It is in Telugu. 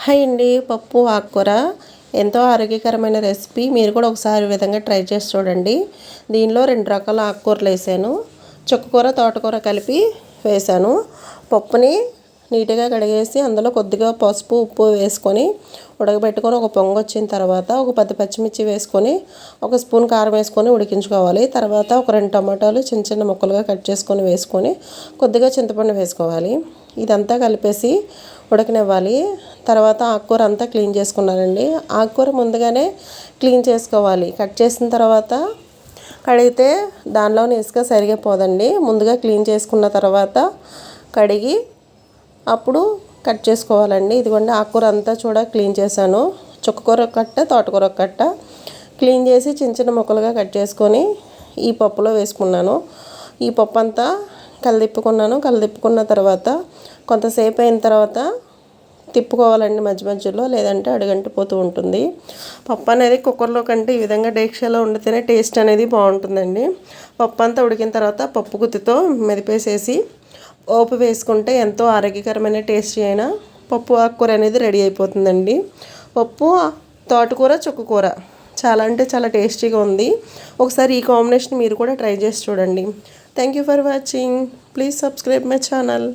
హాయ్ అండి. పప్పు ఆకుకూర ఎంతో ఆరోగ్యకరమైన రెసిపీ. మీరు కూడా ఒకసారి ఈ విధంగా ట్రై చేసి చూడండి. దీనిలో 2 రకాల ఆకుకూరలు వేసాను. చుక్కకూర, తోటకూర కలిపి వేసాను. పప్పుని నీట్గా కడిగేసి అందులో కొద్దిగా పసుపు, ఉప్పు వేసుకొని ఉడకబెట్టుకొని ఒక పొంగు వచ్చిన తర్వాత ఒక 10 పచ్చిమిర్చి వేసుకొని ఒక స్పూన్ కారం వేసుకొని ఉడికించుకోవాలి. తర్వాత ఒక 2 టమాటాలు చిన్న చిన్న ముక్కలుగా కట్ చేసుకొని వేసుకొని కొద్దిగా చింతపండు వేసుకోవాలి. ఇదంతా కలిపేసి ఉడకనివ్వాలి. తర్వాత ఆకుకూర అంతా క్లీన్ చేసుకున్నానండి. ఆకుకూర ముందుగానే క్లీన్ చేసుకోవాలి. కట్ చేసిన తర్వాత కడిగితే దానిలోని ఇసుక సరిగిపోదండి. ముందుగా క్లీన్ చేసుకున్న తర్వాత కడిగి అప్పుడు కట్ చేసుకోవాలండి. ఇదిగోండి ఆకుకూర అంతా క్లీన్ చేశాను. చుక్కకూర కట్ట, తోటకూర కట్ట క్లీన్ చేసి చిన్న చిన్న ముక్కలుగా కట్ చేసుకొని ఈ పప్పులో వేసుకున్నాను. ఈ పప్పు అంతా కలిదిప్పుకున్న తర్వాత కొంతసేపు అయిన తర్వాత తిప్పుకోవాలండి మధ్య మధ్యలో, లేదంటే అడుగంటిపోతూ ఉంటుంది. పప్పు అనేది కుక్కర్లో కంటే ఈ విధంగా డేక్షాలో వండితేనే టేస్ట్ అనేది బాగుంటుందండి. పప్పు అంతా ఉడికిన తర్వాత పప్పు గుత్తితో మెదిపేసేసి పోపు వేసుకుంటే ఎంతో ఆరోగ్యకరమైన టేస్టీ అయిన పప్పు ఆకుకూర అనేది రెడీ అయిపోతుందండి. పప్పు, తోటకూర, చుక్కకూర చాలా అంటే చాలా టేస్టీగా ఉంది. ఒకసారి ఈ కాంబినేషన్ మీరు కూడా ట్రై చేసి చూడండి. Thank you for watching. Please subscribe my channel.